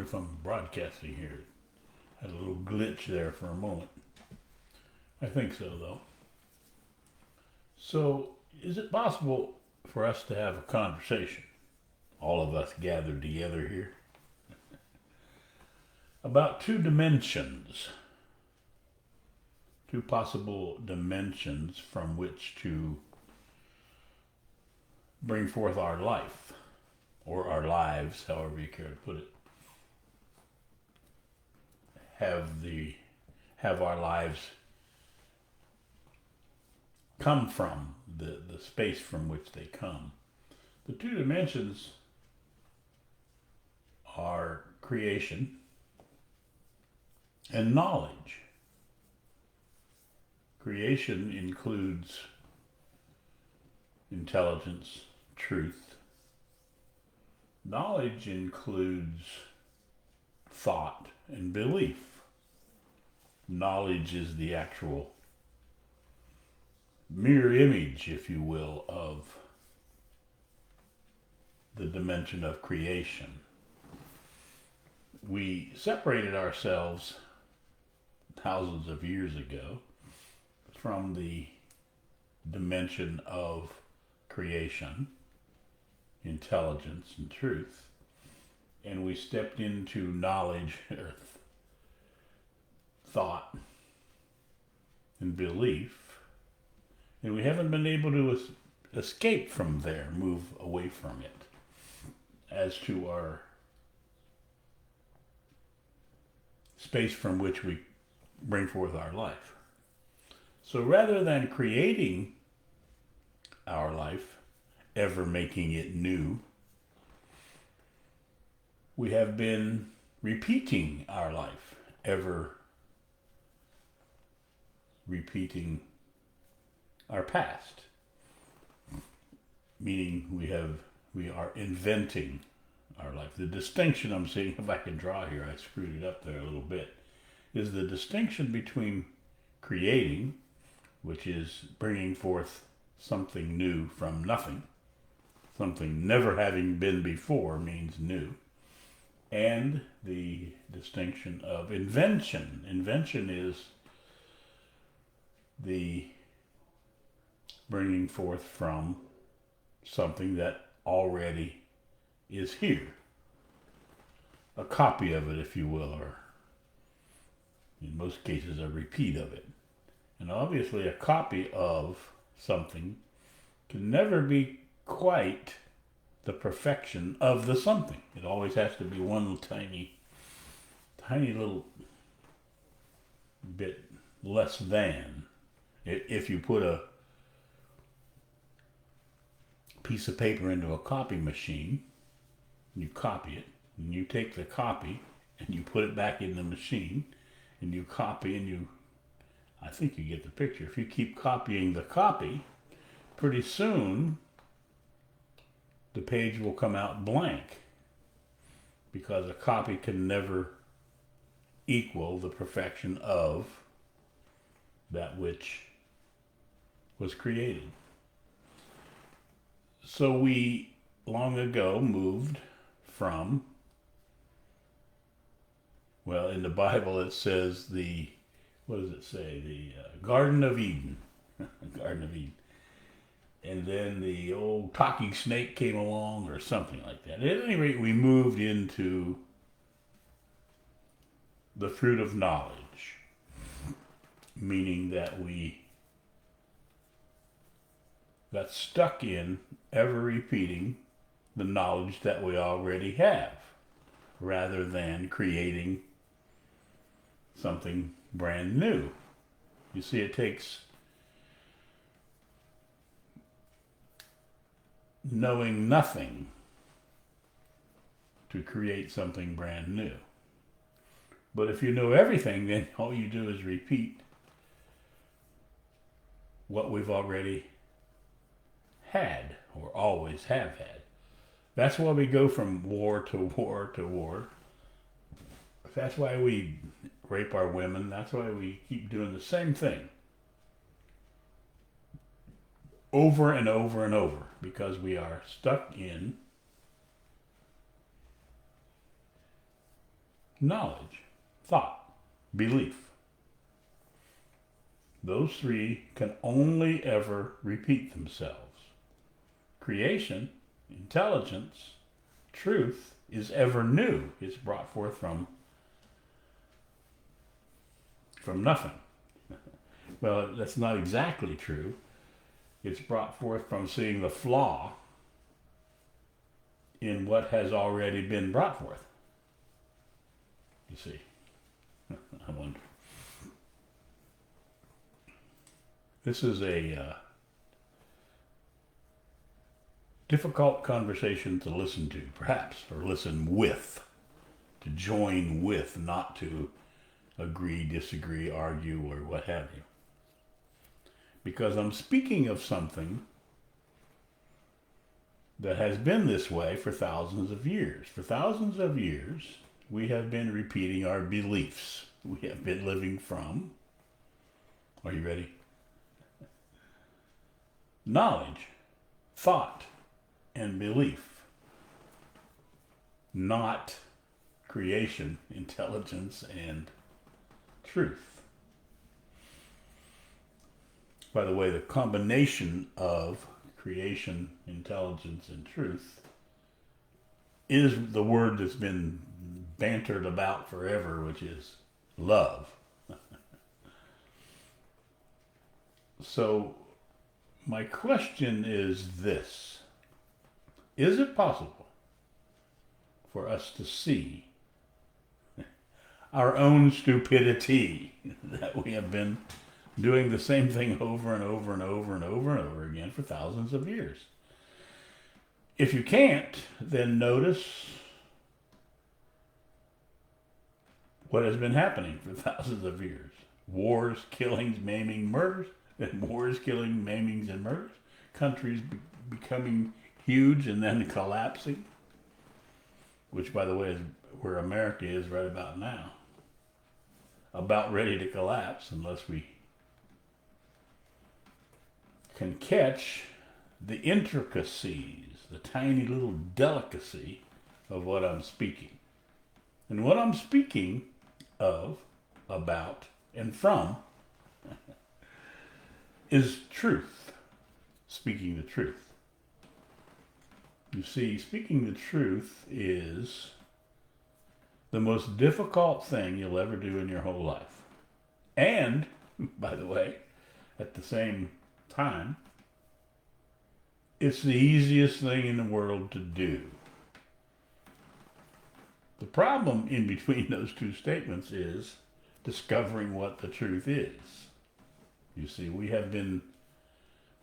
if I'm broadcasting here. Had a little glitch there for a moment. I think so, though. So, is it possible for us to have a conversation, all of us gathered together here, about two dimensions, two possible dimensions from which to bring forth our life, or our lives, however you care to put it? Have our lives come from the space from which they come. The two dimensions are creation and knowledge. Creation includes intelligence, truth. Knowledge includes thought and belief. Knowledge is the actual mirror image, if you will, of the dimension of creation. We separated ourselves thousands of years ago from the dimension of creation, intelligence, and truth, and we stepped into knowledge, or thought, and belief, and we haven't been able to escape from there, move away from it, as to our space from which we bring forth our life. So rather than creating our life, ever making it new, we have been repeating our life, ever repeating our past. Meaning we are inventing our life. The distinction I'm seeing, if I can draw here, I screwed it up there a little bit, is the distinction between creating, which is bringing forth something new from nothing. Something never having been before means new. And the distinction of invention. Invention is the bringing forth from something that already is here. A copy of it, if you will, or in most cases a repeat of it. And obviously a copy of something can never be quite the perfection of the something. It always has to be one tiny little bit less than. If you put a piece of paper into a copy machine, you copy it, and you take the copy and you put it back in the machine, and you copy, and I think you get the picture. If you keep copying the copy, pretty soon the page will come out blank, because a copy can never equal the perfection of that which was created. So we long ago moved from, well, in the Bible it says what does it say? The Garden of Eden. Garden of Eden. And then the old talking snake came along, or something like that. At any rate, we moved into the fruit of knowledge, meaning that we got stuck in ever repeating the knowledge that we already have, rather than creating something brand new. You see, it takes knowing nothing to create something brand new. But if you know everything, then all you do is repeat what we've already had, or always have had. That's why we go from war to war to war. That's why we rape our women. That's why we keep doing the same thing over and over and over, because we are stuck in knowledge, thought, belief. Those three can only ever repeat themselves. Creation, intelligence, truth is ever new. It's brought forth from nothing. Well, that's not exactly true. It's brought forth from seeing the flaw in what has already been brought forth. You see, I wonder. This is a difficult conversation to listen to, perhaps, or listen with, to join with, not to agree, disagree, argue, or what have you. Because I'm speaking of something that has been this way for thousands of years. For thousands of years, we have been repeating our beliefs. We have been living from, are you ready? Knowledge, thought, and belief. Not creation, intelligence, and truth. By the way, the combination of creation, intelligence, and truth is the word that's been bantered about forever, which is love. So, my question is this. Is it possible for us to see our own stupidity, that we have been doing the same thing over and over and over and over and over again for thousands of years? If you can't, then notice what has been happening for thousands of years. Wars, killings, maiming, murders, and wars, killing, maimings, and murders. Countries becoming huge and then collapsing, which, by the way, is where America is right about now. About ready to collapse unless we can catch the intricacies, the tiny little delicacy of what I'm speaking. And what I'm speaking of, about, and from is truth. Speaking the truth. You see, speaking the truth is the most difficult thing you'll ever do in your whole life. And, by the way, at the same time, it's the easiest thing in the world to do. The problem in between those two statements is discovering what the truth is. You see, we have been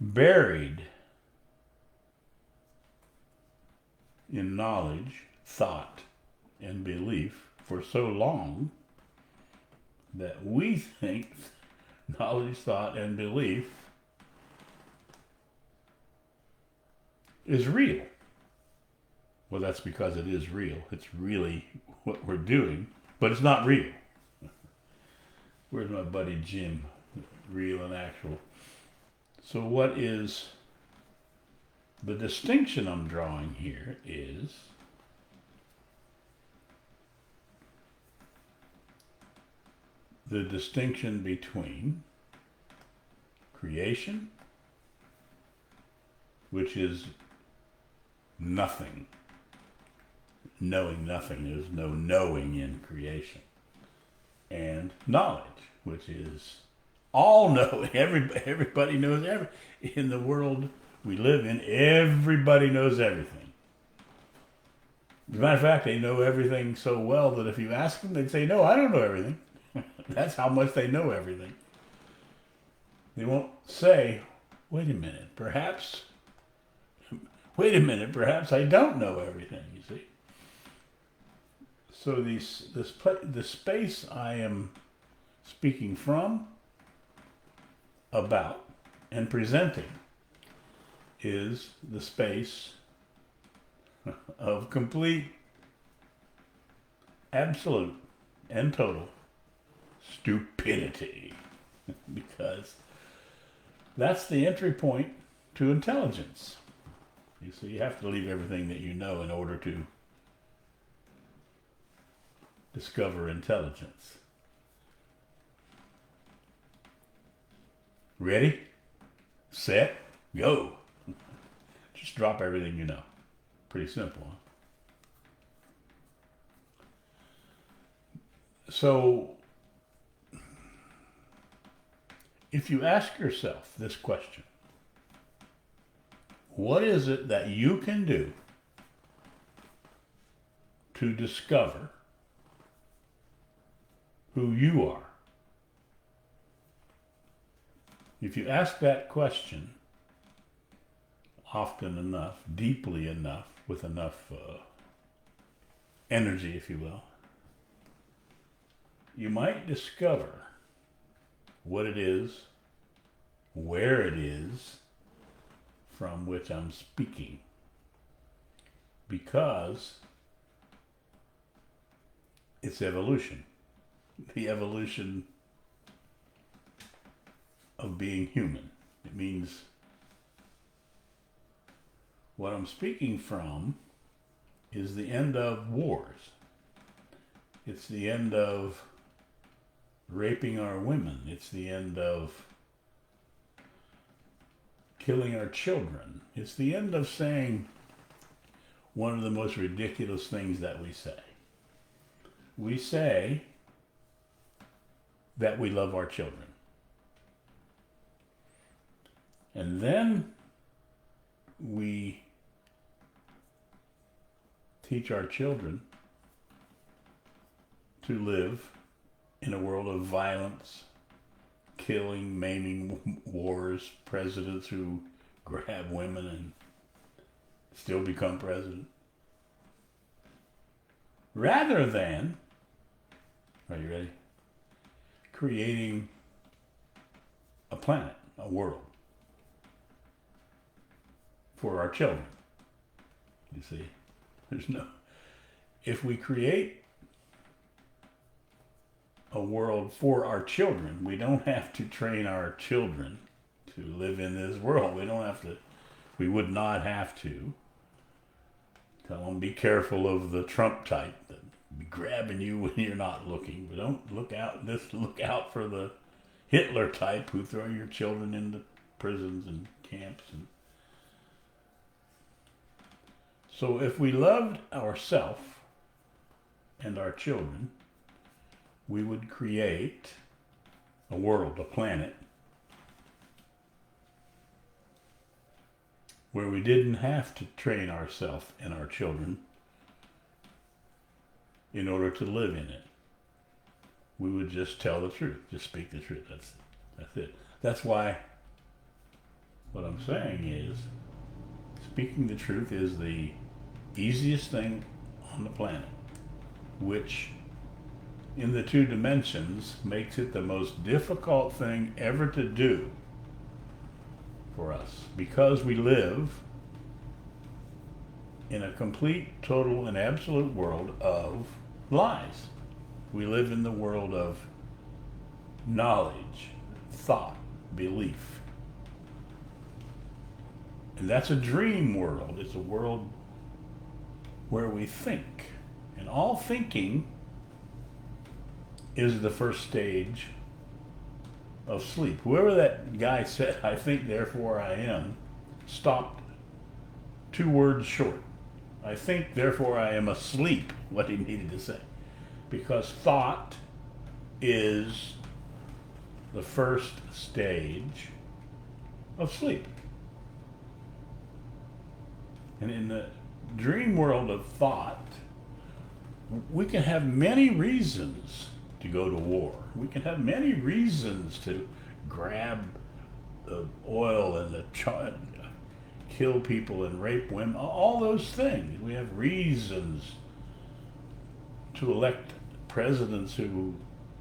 buried in knowledge, thought, and belief for so long that we think knowledge, thought, and belief is real. Well, that's because it is real. It's really what we're doing, but it's not real. Where's my buddy Jim? Real and actual. So what is the distinction I'm drawing here is the distinction between creation, which is nothing. Knowing nothing. There's no knowing in creation. And knowledge, which is all knowing. Everybody knows everything. In the world we live in, everybody knows everything. As a matter of fact, they know everything so well that if you ask them, they'd say, no, I don't know everything. That's how much they know everything. They won't say, wait a minute, perhaps I don't know everything, you see. So the space I am speaking from, about, and presenting is the space of complete, absolute, and total stupidity. Because that's the entry point to intelligence. You see, you have to leave everything that you know in order to discover intelligence. Ready, set, go. Just drop everything you know. Pretty simple, huh? So, if you ask yourself this question, what is it that you can do to discover who you are? If you ask that question often enough, deeply enough, with enough energy, if you will, you might discover what it is, where it is from which I'm speaking. Because it's evolution. The evolution of being human. It means what I'm speaking from is the end of wars. It's the end of raping our women. It's the end of killing our children. It's the end of saying one of the most ridiculous things that we say. We say that we love our children. And then we teach our children to live in a world of violence, killing, maiming, wars, presidents who grab women and still become president. Rather than, are you ready? Creating a planet, a world for our children. You see, if we create a world for our children, we don't have to train our children to live in this world. We would not have to tell them, be careful of the Trump type that be grabbing you when you're not looking. But don't look out, just look out for the Hitler type who throw your children into prisons and camps. So if we loved ourselves and our children, we would create a world, a planet, where we didn't have to train ourselves and our children in order to live in it. We would just tell the truth, just speak the truth. That's it. That's why what I'm saying is speaking the truth is the easiest thing on the planet, which in the two dimensions makes it the most difficult thing ever to do for us, because we live in a complete, total, and absolute world of lies. We live in the world of knowledge, thought, belief. And that's a dream world. It's a world where we think. And all thinking is the first stage of sleep. Whoever that guy said, "I think, therefore I am," stopped 2 words short. I think, therefore I am asleep, what he needed to say. Because thought is the first stage of sleep. And in the dream world of thought, we can have many reasons to go to war. We can have many reasons to grab the oil and kill people and rape women, all those things. We have reasons to elect presidents who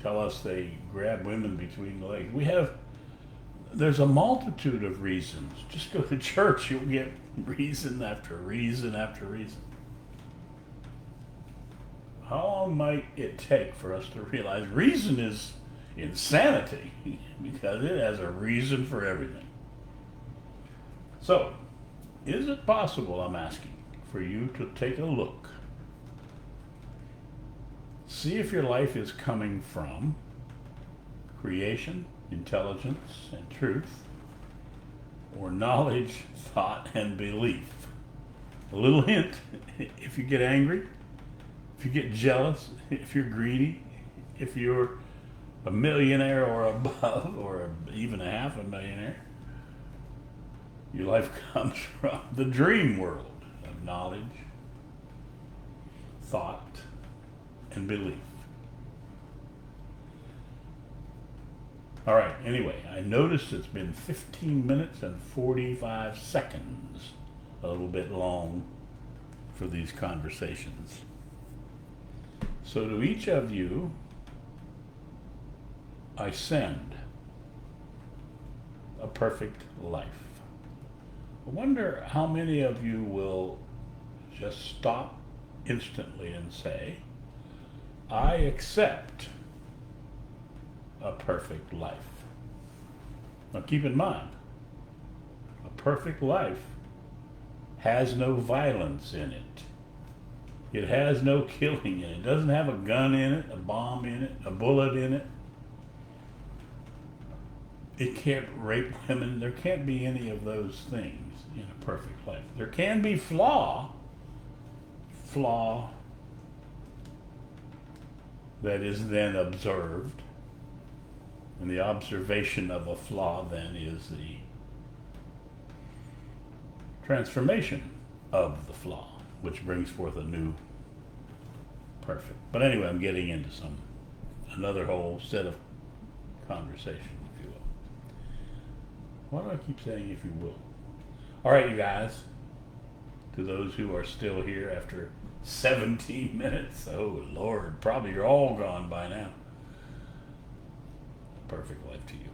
tell us they grab women between the legs. There's a multitude of reasons. Just go to church, you'll get reason after reason after reason. How long might it take for us to realize reason is insanity? Because it has a reason for everything. So, is it possible, I'm asking, for you to take a look, See if your life is coming from creation, intelligence, and truth, or knowledge, thought, and belief. A little hint, if you get angry, if you get jealous, if you're greedy, if you're a millionaire or above, or even a half a millionaire, your life comes from the dream world of knowledge, thought, and belief. All right, anyway, I noticed it's been 15 minutes and 45 seconds, a little bit long for these conversations. So to each of you, I send a perfect life. I wonder how many of you will just stop instantly and say, I accept a perfect life. Now keep in mind, a perfect life has no violence in it. It has no killing in it. It doesn't have a gun in it, a bomb in it, a bullet in it. It can't rape women. There can't be any of those things in a perfect life. There can be flaw that is then observed. And the observation of a flaw then is the transformation of the flaw, which brings forth a new perfect. But anyway, I'm getting into another whole set of conversation, if you will. Why do I keep saying if you will? All right, you guys, to those who are still here after 17 minutes, oh Lord, probably you're all gone by now. Perfect life to you.